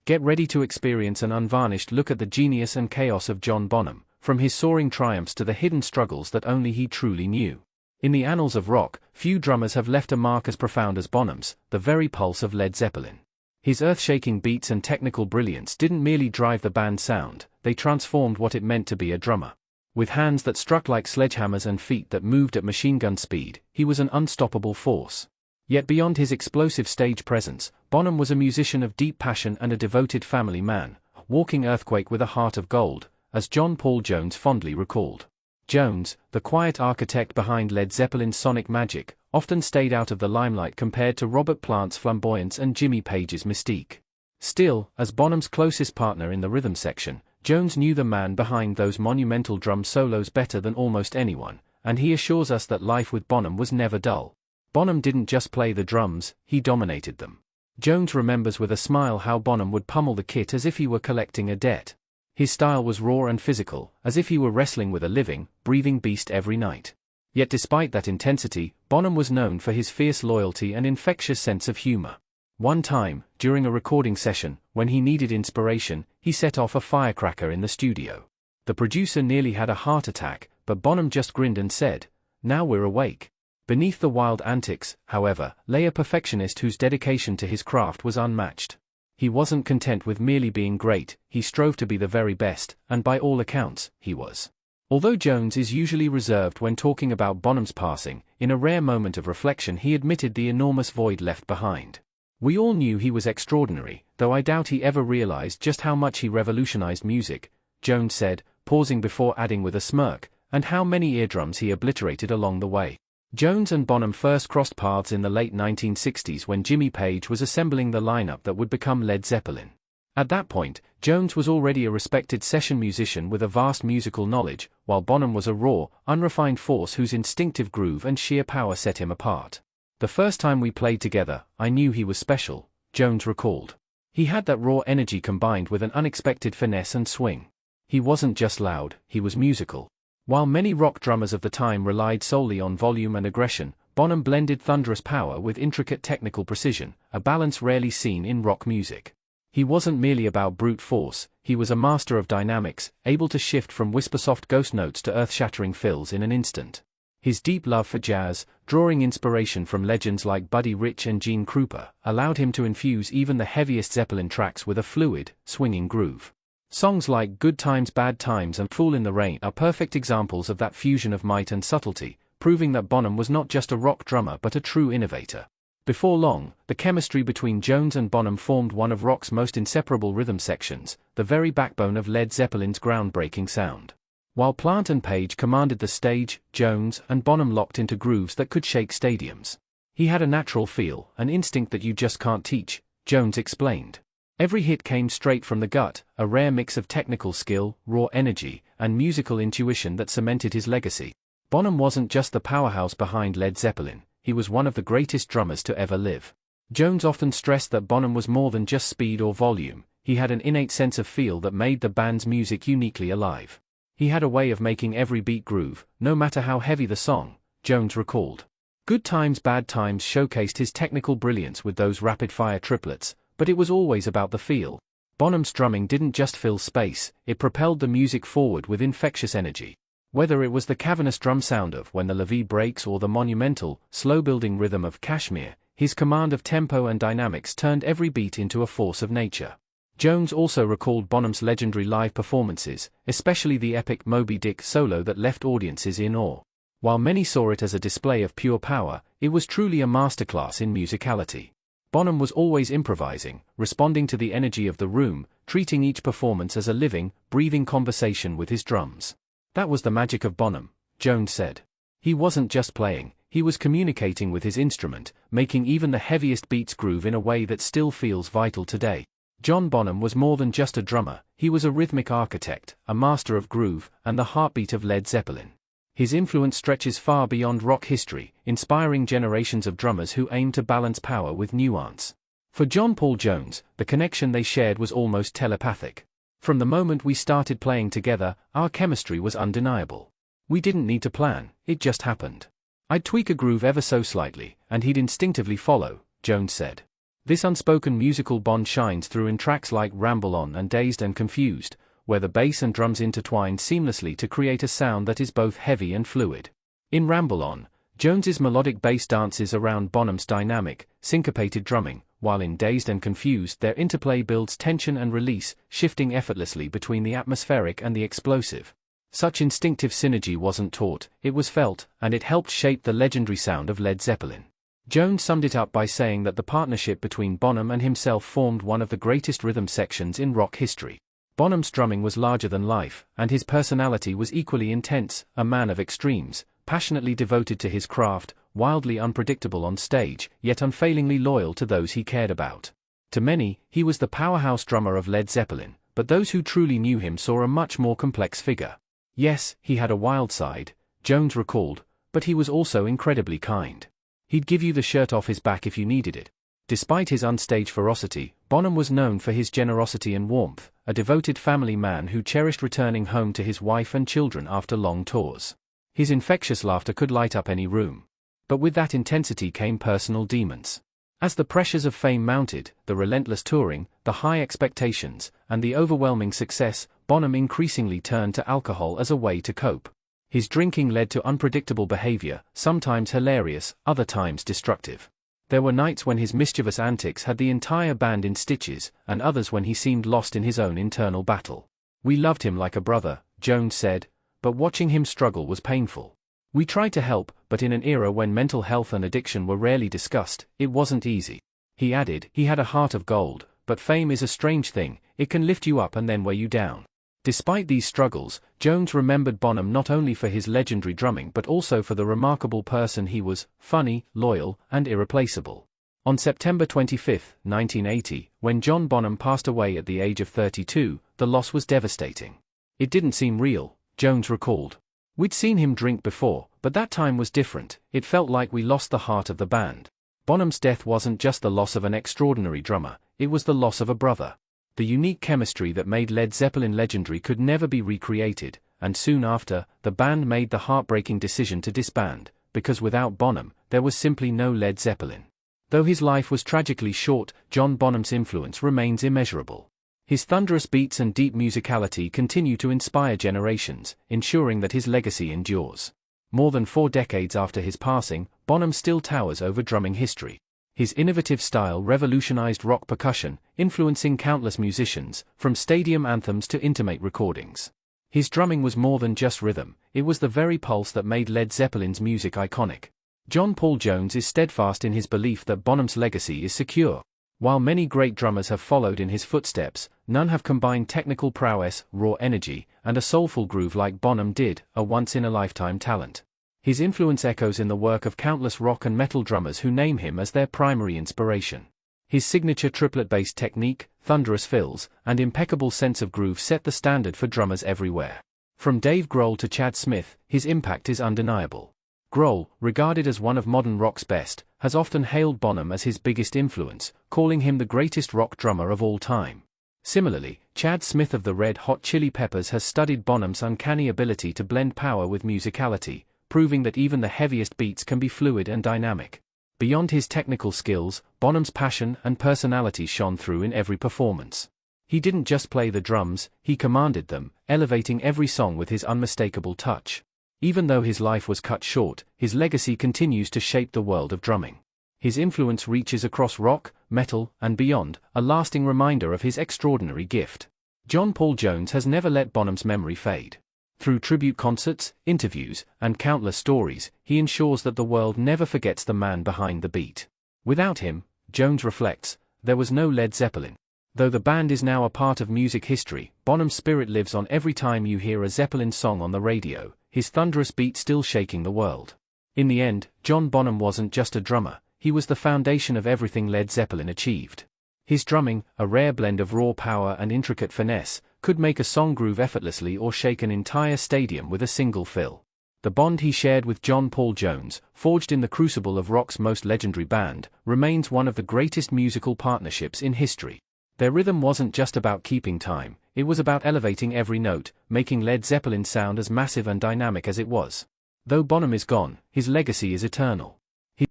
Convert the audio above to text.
Get ready to experience an unvarnished look at the genius and chaos of John Bonham, from his soaring triumphs to the hidden struggles that only he truly knew. In the annals of rock, few drummers have left a mark as profound as Bonham's, the very pulse of Led Zeppelin. His earth-shaking beats and technical brilliance didn't merely drive the band's sound, they transformed what it meant to be a drummer. With hands that struck like sledgehammers and feet that moved at machine-gun speed, he was an unstoppable force. Yet beyond his explosive stage presence, Bonham was a musician of deep passion and a devoted family man, walking earthquake with a heart of gold, as John Paul Jones fondly recalled. Jones, the quiet architect behind Led Zeppelin's sonic magic, often stayed out of the limelight compared to Robert Plant's flamboyance and Jimmy Page's mystique. Still, as Bonham's closest partner in the rhythm section, Jones knew the man behind those monumental drum solos better than almost anyone, and he assures us that life with Bonham was never dull. Bonham didn't just play the drums, he dominated them. Jones remembers with a smile how Bonham would pummel the kit as if he were collecting a debt. His style was raw and physical, as if he were wrestling with a living, breathing beast every night. Yet despite that intensity, Bonham was known for his fierce loyalty and infectious sense of humor. One time, during a recording session, when he needed inspiration, he set off a firecracker in the studio. The producer nearly had a heart attack, but Bonham just grinned and said, "Now we're awake." Beneath the wild antics, however, lay a perfectionist whose dedication to his craft was unmatched. He wasn't content with merely being great, he strove to be the very best, and by all accounts, he was. Although Jones is usually reserved when talking about Bonham's passing, in a rare moment of reflection he admitted the enormous void left behind. "We all knew he was extraordinary, though I doubt he ever realized just how much he revolutionized music," Jones said, pausing before adding with a smirk, "and how many eardrums he obliterated along the way." Jones and Bonham first crossed paths in the late 1960s when Jimmy Page was assembling the lineup that would become Led Zeppelin. At that point, Jones was already a respected session musician with a vast musical knowledge, while Bonham was a raw, unrefined force whose instinctive groove and sheer power set him apart. "The first time we played together, I knew he was special," Jones recalled. "He had that raw energy combined with an unexpected finesse and swing. He wasn't just loud, he was musical." While many rock drummers of the time relied solely on volume and aggression, Bonham blended thunderous power with intricate technical precision, a balance rarely seen in rock music. He wasn't merely about brute force, he was a master of dynamics, able to shift from whisper-soft ghost notes to earth-shattering fills in an instant. His deep love for jazz, drawing inspiration from legends like Buddy Rich and Gene Krupa, allowed him to infuse even the heaviest Zeppelin tracks with a fluid, swinging groove. Songs like Good Times Bad Times and Fool in the Rain are perfect examples of that fusion of might and subtlety, proving that Bonham was not just a rock drummer but a true innovator. Before long, the chemistry between Jones and Bonham formed one of rock's most inseparable rhythm sections, the very backbone of Led Zeppelin's groundbreaking sound. While Plant and Page commanded the stage, Jones and Bonham locked into grooves that could shake stadiums. "He had a natural feel, an instinct that you just can't teach," Jones explained. "Every hit came straight from the gut, a rare mix of technical skill, raw energy, and musical intuition that cemented his legacy." Bonham wasn't just the powerhouse behind Led Zeppelin, he was one of the greatest drummers to ever live. Jones often stressed that Bonham was more than just speed or volume, he had an innate sense of feel that made the band's music uniquely alive. He had a way of making every beat groove, no matter how heavy the song, Jones recalled. Good Times Bad Times showcased his technical brilliance with those rapid-fire triplets, but it was always about the feel. Bonham's drumming didn't just fill space, it propelled the music forward with infectious energy. Whether it was the cavernous drum sound of When the Levee Breaks or the monumental, slow-building rhythm of Kashmir, his command of tempo and dynamics turned every beat into a force of nature. Jones also recalled Bonham's legendary live performances, especially the epic Moby Dick solo that left audiences in awe. While many saw it as a display of pure power, it was truly a masterclass in musicality. Bonham was always improvising, responding to the energy of the room, treating each performance as a living, breathing conversation with his drums. "That was the magic of Bonham," Jones said. "He wasn't just playing, he was communicating with his instrument, making even the heaviest beats groove in a way that still feels vital today." John Bonham was more than just a drummer, he was a rhythmic architect, a master of groove, and the heartbeat of Led Zeppelin. His influence stretches far beyond rock history, inspiring generations of drummers who aim to balance power with nuance. For John Paul Jones, the connection they shared was almost telepathic. "From the moment we started playing together, our chemistry was undeniable. We didn't need to plan, it just happened. I'd tweak a groove ever so slightly, and he'd instinctively follow," Jones said. This unspoken musical bond shines through in tracks like Ramble On and Dazed and Confused, where the bass and drums intertwine seamlessly to create a sound that is both heavy and fluid. In Ramble On, Jones's melodic bass dances around Bonham's dynamic, syncopated drumming, while in Dazed and Confused their interplay builds tension and release, shifting effortlessly between the atmospheric and the explosive. Such instinctive synergy wasn't taught, it was felt, and it helped shape the legendary sound of Led Zeppelin. Jones summed it up by saying that the partnership between Bonham and himself formed one of the greatest rhythm sections in rock history. Bonham's drumming was larger than life, and his personality was equally intense, a man of extremes, passionately devoted to his craft, wildly unpredictable on stage, yet unfailingly loyal to those he cared about. To many, he was the powerhouse drummer of Led Zeppelin, but those who truly knew him saw a much more complex figure. Yes, he had a wild side, Jones recalled, but he was also incredibly kind. He'd give you the shirt off his back if you needed it. Despite his onstage ferocity, Bonham was known for his generosity and warmth, a devoted family man who cherished returning home to his wife and children after long tours. His infectious laughter could light up any room. But with that intensity came personal demons. As the pressures of fame mounted, the relentless touring, the high expectations, and the overwhelming success, Bonham increasingly turned to alcohol as a way to cope. His drinking led to unpredictable behavior, sometimes hilarious, other times destructive. There were nights when his mischievous antics had the entire band in stitches, and others when he seemed lost in his own internal battle. "We loved him like a brother," Jones said, "but watching him struggle was painful. We tried to help, but in an era when mental health and addiction were rarely discussed, it wasn't easy." He added, "He had a heart of gold, but fame is a strange thing, it can lift you up and then weigh you down." Despite these struggles, Jones remembered Bonham not only for his legendary drumming but also for the remarkable person he was: funny, loyal, and irreplaceable. On September 25, 1980, when John Bonham passed away at the age of 32, the loss was devastating. "It didn't seem real," Jones recalled. "We'd seen him drink before, but that time was different. It felt like we lost the heart of the band." Bonham's death wasn't just the loss of an extraordinary drummer, it was the loss of a brother. The unique chemistry that made Led Zeppelin legendary could never be recreated, and soon after, the band made the heartbreaking decision to disband, because without Bonham, there was simply no Led Zeppelin. Though his life was tragically short, John Bonham's influence remains immeasurable. His thunderous beats and deep musicality continue to inspire generations, ensuring that his legacy endures. More than 4 decades after his passing, Bonham still towers over drumming history. His innovative style revolutionized rock percussion, influencing countless musicians, from stadium anthems to intimate recordings. His drumming was more than just rhythm, it was the very pulse that made Led Zeppelin's music iconic. John Paul Jones is steadfast in his belief that Bonham's legacy is secure. While many great drummers have followed in his footsteps, none have combined technical prowess, raw energy, and a soulful groove like Bonham did, a once-in-a-lifetime talent. His influence echoes in the work of countless rock and metal drummers who name him as their primary inspiration. His signature triplet bass technique, thunderous fills, and impeccable sense of groove set the standard for drummers everywhere. From Dave Grohl to Chad Smith, his impact is undeniable. Grohl, regarded as one of modern rock's best, has often hailed Bonham as his biggest influence, calling him the greatest rock drummer of all time. Similarly, Chad Smith of the Red Hot Chili Peppers has studied Bonham's uncanny ability to blend power with musicality, proving that even the heaviest beats can be fluid and dynamic. Beyond his technical skills, Bonham's passion and personality shone through in every performance. He didn't just play the drums, he commanded them, elevating every song with his unmistakable touch. Even though his life was cut short, his legacy continues to shape the world of drumming. His influence reaches across rock, metal, and beyond, a lasting reminder of his extraordinary gift. John Paul Jones has never let Bonham's memory fade. Through tribute concerts, interviews, and countless stories, he ensures that the world never forgets the man behind the beat. Without him, Jones reflects, there was no Led Zeppelin. Though the band is now a part of music history, Bonham's spirit lives on every time you hear a Zeppelin song on the radio, his thunderous beat still shaking the world. In the end, John Bonham wasn't just a drummer, he was the foundation of everything Led Zeppelin achieved. His drumming, a rare blend of raw power and intricate finesse, could make a song groove effortlessly or shake an entire stadium with a single fill. The bond he shared with John Paul Jones, forged in the crucible of rock's most legendary band, remains one of the greatest musical partnerships in history. Their rhythm wasn't just about keeping time, it was about elevating every note, making Led Zeppelin sound as massive and dynamic as it was. Though Bonham is gone, his legacy is eternal.